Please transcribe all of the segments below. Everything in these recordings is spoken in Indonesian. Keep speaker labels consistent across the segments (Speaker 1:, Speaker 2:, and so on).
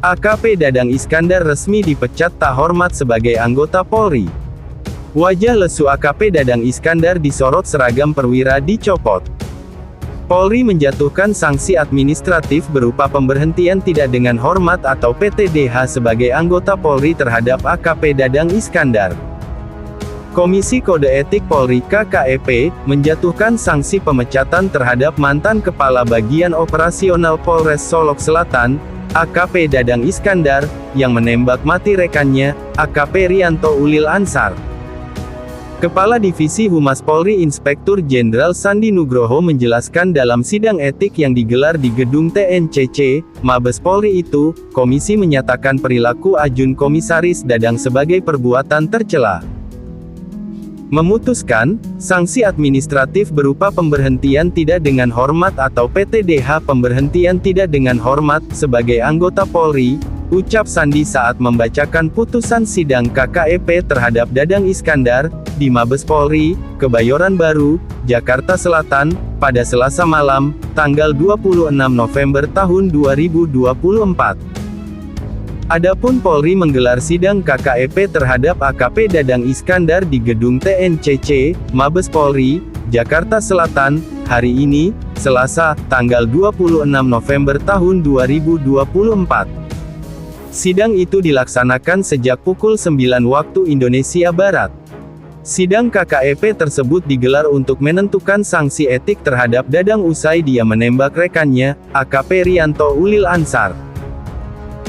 Speaker 1: AKP Dadang Iskandar resmi dipecat tak hormat sebagai anggota Polri. Wajah lesu AKP Dadang Iskandar disorot, seragam perwira dicopot. Polri menjatuhkan sanksi administratif berupa pemberhentian tidak dengan hormat atau PTDH sebagai anggota Polri terhadap AKP Dadang Iskandar. Komisi Kode Etik Polri (KKEP) menjatuhkan sanksi pemecatan terhadap mantan Kepala Bagian Operasional Polres Solok Selatan, AKP Dadang Iskandar, yang menembak mati rekannya, AKP Rianto Ulil Ansar. Kepala Divisi Humas Polri Inspektur Jenderal Sandi Nugroho menjelaskan dalam sidang etik yang digelar di Gedung TNCC, Mabes Polri itu, komisi menyatakan perilaku Ajun Komisaris Dadang sebagai perbuatan tercela. Memutuskan, sanksi administratif berupa pemberhentian tidak dengan hormat atau PTDH pemberhentian tidak dengan hormat sebagai anggota Polri, ucap Sandi saat membacakan putusan sidang KKEP terhadap Dadang Iskandar, di Mabes Polri, Kebayoran Baru, Jakarta Selatan, pada Selasa malam, tanggal 26 November tahun 2024. Adapun Polri menggelar sidang KKEP terhadap AKP Dadang Iskandar di Gedung TNCC, Mabes Polri, Jakarta Selatan, hari ini, Selasa, tanggal 26 November tahun 2024. Sidang itu dilaksanakan sejak pukul 9 waktu Indonesia Barat. Sidang KKEP tersebut digelar untuk menentukan sanksi etik terhadap Dadang usai dia menembak rekannya, AKP Rianto Ulil Ansar.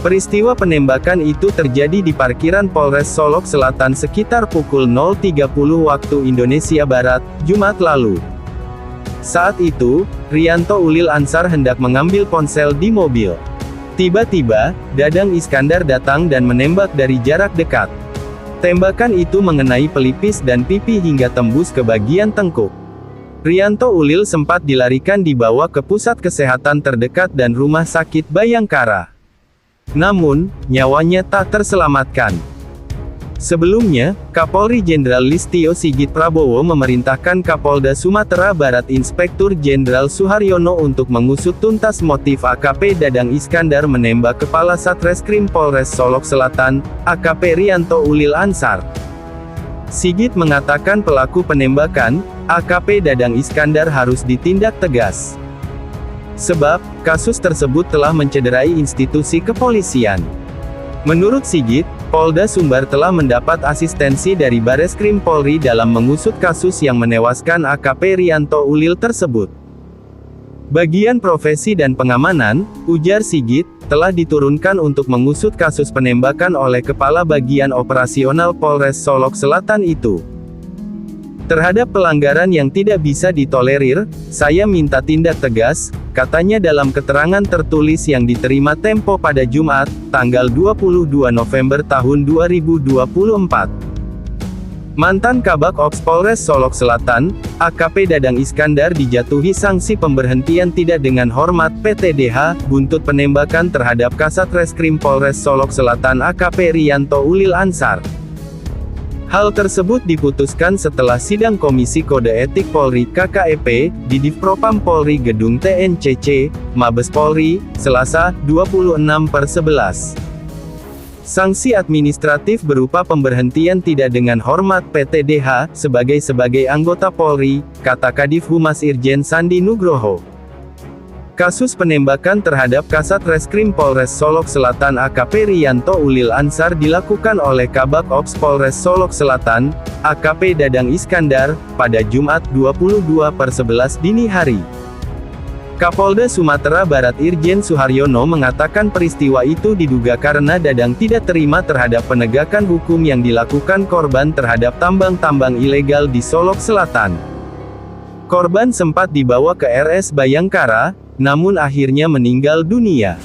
Speaker 1: Peristiwa penembakan itu terjadi di parkiran Polres Solok Selatan sekitar pukul 0.30 waktu Indonesia Barat, Jumat lalu. Saat itu, Rianto Ulil Ansar hendak mengambil ponsel di mobil. Tiba-tiba, Dadang Iskandar datang dan menembak dari jarak dekat. Tembakan itu mengenai pelipis dan pipi hingga tembus ke bagian tengkuk. Rianto Ulil sempat dilarikan dibawa ke pusat kesehatan terdekat dan rumah sakit Bayangkara. Namun, nyawanya tak terselamatkan. Sebelumnya, Kapolri Jenderal Listio Sigit Prabowo memerintahkan Kapolda Sumatera Barat Inspektur Jenderal Suharyono untuk mengusut tuntas motif AKP Dadang Iskandar menembak Kepala Satreskrim Polres Solok Selatan, AKP Rianto Ulil Ansar. Sigit mengatakan pelaku penembakan, AKP Dadang Iskandar harus ditindak tegas. Sebab, kasus tersebut telah mencederai institusi kepolisian. Menurut Sigit, Polda Sumbar telah mendapat asistensi dari Bareskrim Polri dalam mengusut kasus yang menewaskan AKP Rianto Ulil tersebut. Bagian profesi dan pengamanan, ujar Sigit, telah diturunkan untuk mengusut kasus penembakan oleh Kepala Bagian Operasional Polres Solok Selatan itu. Terhadap pelanggaran yang tidak bisa ditolerir, saya minta tindak tegas, katanya dalam keterangan tertulis yang diterima Tempo pada Jumat, tanggal 22 November tahun 2024. Mantan Kabak Ops Polres Solok Selatan, AKP Dadang Iskandar dijatuhi sanksi pemberhentian tidak dengan hormat PTDH, buntut penembakan terhadap Kasat Reskrim Polres Solok Selatan AKP Rianto Ulil Ansar. Hal tersebut diputuskan setelah sidang Komisi Kode Etik Polri (KKEP) di Divpropam Polri Gedung TNCC, Mabes Polri, Selasa, 26/11. Sanksi administratif berupa pemberhentian tidak dengan hormat PTDH sebagai anggota Polri, kata Kadif Humas Irjen Sandi Nugroho. Kasus penembakan terhadap Kasat Reskrim Polres Solok Selatan AKP Rianto Ulil Ansar dilakukan oleh Kabak Ops Polres Solok Selatan, AKP Dadang Iskandar, pada Jumat 22/11 dini hari. Kapolda Sumatera Barat Irjen Suharyono mengatakan peristiwa itu diduga karena Dadang tidak terima terhadap penegakan hukum yang dilakukan korban terhadap tambang-tambang ilegal di Solok Selatan. Korban sempat dibawa ke RS Bayangkara, namun akhirnya meninggal dunia.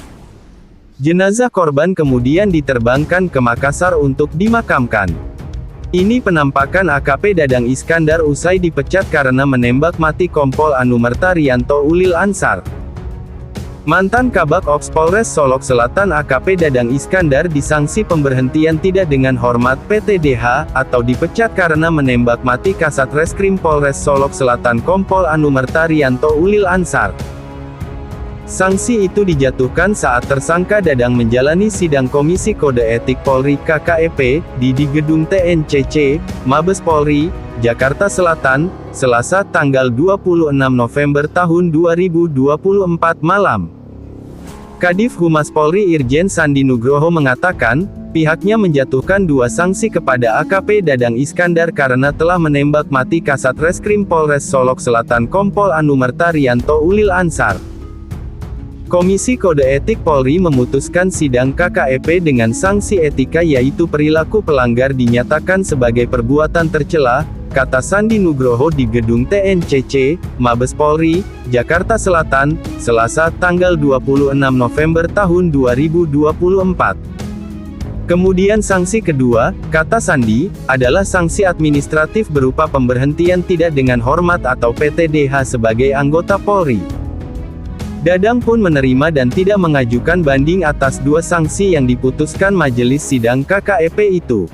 Speaker 1: Jenazah korban kemudian diterbangkan ke Makassar untuk dimakamkan. Ini penampakan AKP Dadang Iskandar usai dipecat karena menembak mati Kompol Anumerta Rianto Ulil Ansar. Mantan Kabak Ops Polres Solok Selatan AKP Dadang Iskandar disanksi pemberhentian tidak dengan hormat PTDH, atau dipecat karena menembak mati Kasat Reskrim Polres Solok Selatan Kompol Anumerta Rianto Ulil Ansar. Sanksi itu dijatuhkan saat tersangka Dadang menjalani sidang Komisi Kode Etik Polri (KKEP) di Gedung TNCC, Mabes Polri, Jakarta Selatan, Selasa tanggal 26 November tahun 2024 malam. Kadif Humas Polri Irjen Sandi Nugroho mengatakan, pihaknya menjatuhkan 2 sanksi kepada AKP Dadang Iskandar karena telah menembak mati Kasat Reskrim Polres Solok Selatan Kompol Anumerta Rianto Ulil Ansar. Komisi Kode Etik Polri memutuskan sidang KKEP dengan sanksi etika yaitu perilaku pelanggar dinyatakan sebagai perbuatan tercela, kata Sandi Nugroho di Gedung TNCC, Mabes Polri, Jakarta Selatan, Selasa tanggal 26 November tahun 2024. Kemudian sanksi kedua, kata Sandi, adalah sanksi administratif berupa pemberhentian tidak dengan hormat atau PTDH sebagai anggota Polri. Dadang pun menerima dan tidak mengajukan banding atas 2 sanksi yang diputuskan majelis sidang KKEP itu.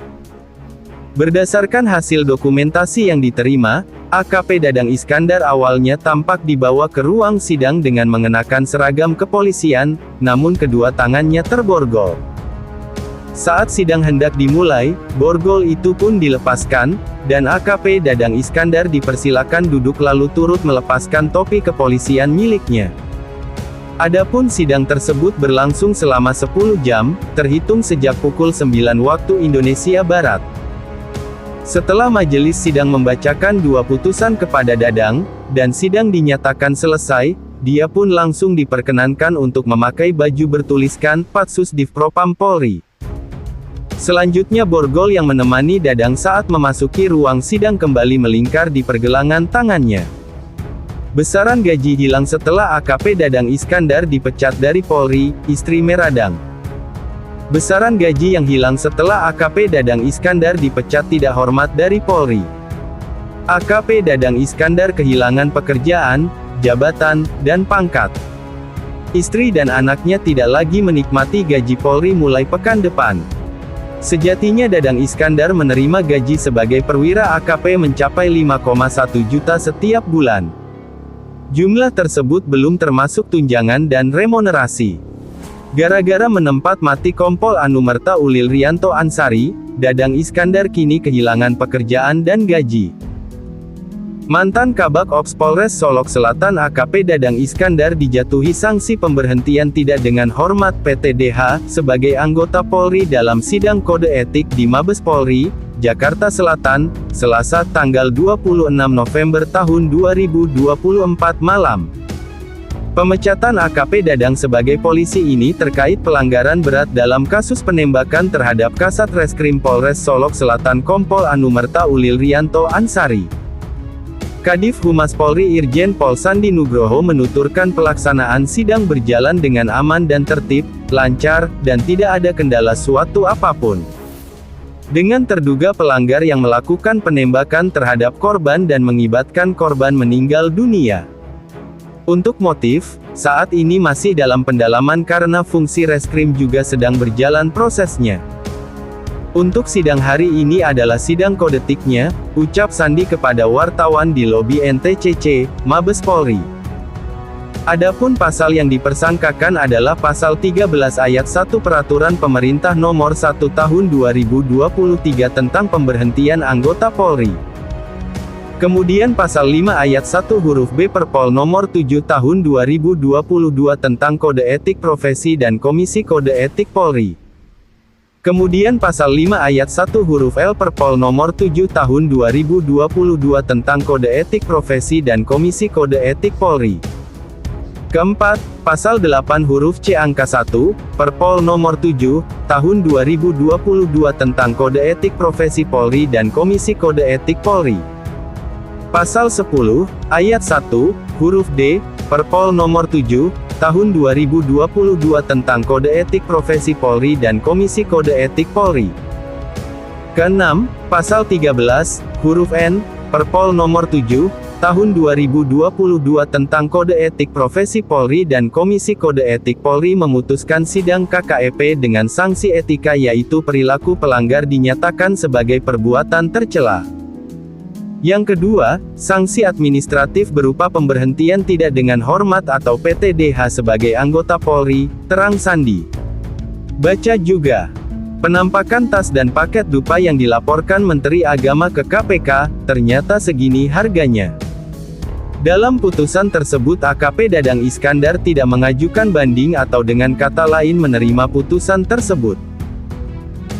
Speaker 1: Berdasarkan hasil dokumentasi yang diterima, AKP Dadang Iskandar awalnya tampak dibawa ke ruang sidang dengan mengenakan seragam kepolisian, namun kedua tangannya terborgol. Saat sidang hendak dimulai, borgol itu pun dilepaskan, dan AKP Dadang Iskandar dipersilakan duduk lalu turut melepaskan topi kepolisian miliknya. Adapun sidang tersebut berlangsung selama 10 jam, terhitung sejak pukul 9 waktu Indonesia Barat. Setelah majelis sidang membacakan 2 putusan kepada Dadang, dan sidang dinyatakan selesai, dia pun langsung diperkenankan untuk memakai baju bertuliskan Patsus Divpropam Polri. Selanjutnya borgol yang menemani Dadang saat memasuki ruang sidang kembali melingkar di pergelangan tangannya. Besaran gaji hilang setelah AKP Dadang Iskandar dipecat dari Polri, istri Meradang. Besaran gaji yang hilang setelah AKP Dadang Iskandar dipecat tidak hormat dari Polri. AKP Dadang Iskandar kehilangan pekerjaan, jabatan, dan pangkat. Istri dan anaknya tidak lagi menikmati gaji Polri mulai pekan depan. Sejatinya Dadang Iskandar menerima gaji sebagai perwira AKP mencapai 5,1 juta setiap bulan. Jumlah tersebut belum termasuk tunjangan dan remunerasi. Gara-gara menempat mati Kompol Anumerta Ulil Rianto Ansari, Dadang Iskandar kini kehilangan pekerjaan dan gaji. Mantan Kabak Ops Polres Solok Selatan AKP Dadang Iskandar dijatuhi sanksi pemberhentian tidak dengan hormat PTDH, sebagai anggota Polri dalam sidang kode etik di Mabes Polri, Jakarta Selatan, Selasa tanggal 26 November tahun 2024 malam. Pemecatan AKP Dadang sebagai polisi ini terkait pelanggaran berat dalam kasus penembakan terhadap Kasat Reskrim Polres Solok Selatan Kompol Anumerta Ulil Rianto Ansari. Kadif Humas Polri Irjen Pol Sandi Nugroho menuturkan pelaksanaan sidang berjalan dengan aman dan tertib, lancar, dan tidak ada kendala suatu apapun. Dengan terduga pelanggar yang melakukan penembakan terhadap korban dan mengibatkan korban meninggal dunia. Untuk motif, saat ini masih dalam pendalaman karena fungsi reskrim juga sedang berjalan prosesnya. Untuk sidang hari ini adalah sidang kodetiknya, ucap Sandi kepada wartawan di lobi NTCC, Mabes Polri. Adapun pasal yang dipersangkakan adalah pasal 13 ayat 1 Peraturan Pemerintah Nomor 1 Tahun 2023 tentang pemberhentian anggota Polri. Kemudian pasal 5 ayat 1 huruf B Perpol Nomor 7 Tahun 2022 tentang Kode Etik Profesi dan Komisi Kode Etik Polri. Kemudian pasal 5 ayat 1 huruf L Perpol Nomor 7 Tahun 2022 tentang Kode Etik Profesi dan Komisi Kode Etik Polri. Keempat, pasal 8 huruf C angka 1, Perpol Nomor 7, Tahun 2022 tentang Kode Etik Profesi Polri dan Komisi Kode Etik Polri. Pasal 10, ayat 1, huruf D, Perpol Nomor 7, Tahun 2022 tentang Kode Etik Profesi Polri dan Komisi Kode Etik Polri. Keenam, pasal 13, huruf N, Perpol Nomor 7, Tahun 2022 tentang Kode Etik Profesi Polri dan Komisi Kode Etik Polri memutuskan sidang KKEP dengan sanksi etika yaitu perilaku pelanggar dinyatakan sebagai perbuatan tercela. Yang kedua, sanksi administratif berupa pemberhentian tidak dengan hormat atau PTDH sebagai anggota Polri, terang Sandi. Baca juga. Penampakan tas dan paket dupa yang dilaporkan Menteri Agama ke KPK, ternyata segini harganya. Dalam putusan tersebut AKP Dadang Iskandar tidak mengajukan banding atau dengan kata lain menerima putusan tersebut.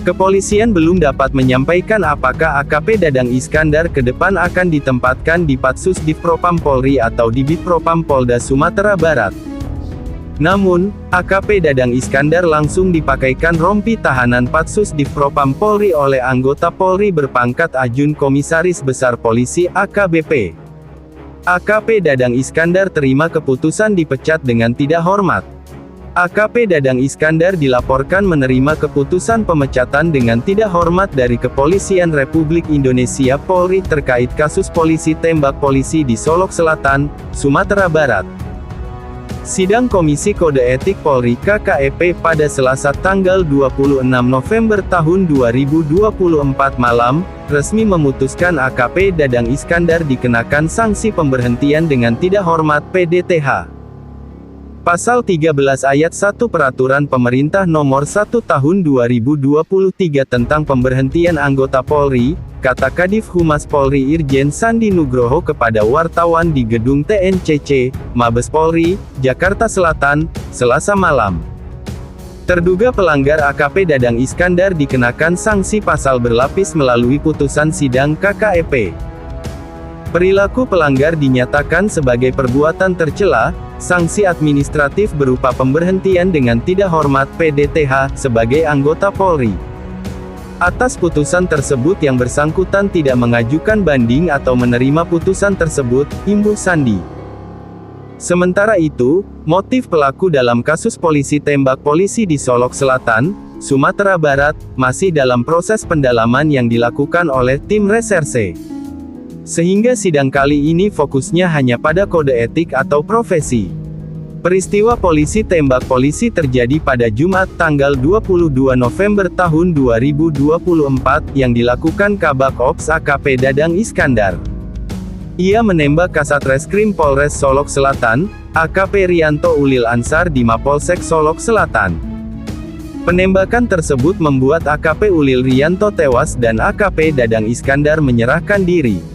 Speaker 1: Kepolisian belum dapat menyampaikan apakah AKP Dadang Iskandar ke depan akan ditempatkan di Patsus Divpropam Polri atau di Bitpropam Polda Sumatera Barat. Namun, AKP Dadang Iskandar langsung dipakaikan rompi tahanan Patsus Divpropam Polri oleh anggota Polri berpangkat Ajun Komisaris Besar Polisi AKBP. AKP Dadang Iskandar terima keputusan dipecat dengan tidak hormat. AKP Dadang Iskandar dilaporkan menerima keputusan pemecatan dengan tidak hormat dari Kepolisian Republik Indonesia Polri terkait kasus polisi tembak polisi di Solok Selatan, Sumatera Barat. Sidang Komisi Kode Etik Polri KKEP pada Selasa tanggal 26 November tahun 2024 malam, resmi memutuskan AKP Dadang Iskandar dikenakan sanksi pemberhentian dengan tidak hormat PDTH. Pasal 13 ayat 1 Peraturan Pemerintah Nomor 1 Tahun 2023 tentang pemberhentian anggota Polri, kata Kadif Humas Polri Irjen Sandi Nugroho kepada wartawan di Gedung TNCC, Mabes Polri, Jakarta Selatan, Selasa malam. Terduga pelanggar AKP Dadang Iskandar dikenakan sanksi pasal berlapis melalui putusan sidang KKEP. Perilaku pelanggar dinyatakan sebagai perbuatan tercela. Sanksi administratif berupa pemberhentian dengan tidak hormat PDTH sebagai anggota Polri. Atas putusan tersebut yang bersangkutan tidak mengajukan banding atau menerima putusan tersebut, imbuh Sandi. Sementara itu, motif pelaku dalam kasus polisi tembak polisi di Solok Selatan, Sumatera Barat, masih dalam proses pendalaman yang dilakukan oleh tim reserse. Sehingga sidang kali ini fokusnya hanya pada kode etik atau profesi. Peristiwa polisi tembak polisi terjadi pada Jumat tanggal 22 November tahun 2024 yang dilakukan Kabak Ops AKP Dadang Iskandar. Ia menembak Kasat Reskrim Polres Solok Selatan, AKP Rianto Ulil Ansar di Mapolsek Solok Selatan. Penembakan tersebut membuat AKP Ulil Rianto tewas dan AKP Dadang Iskandar menyerahkan diri.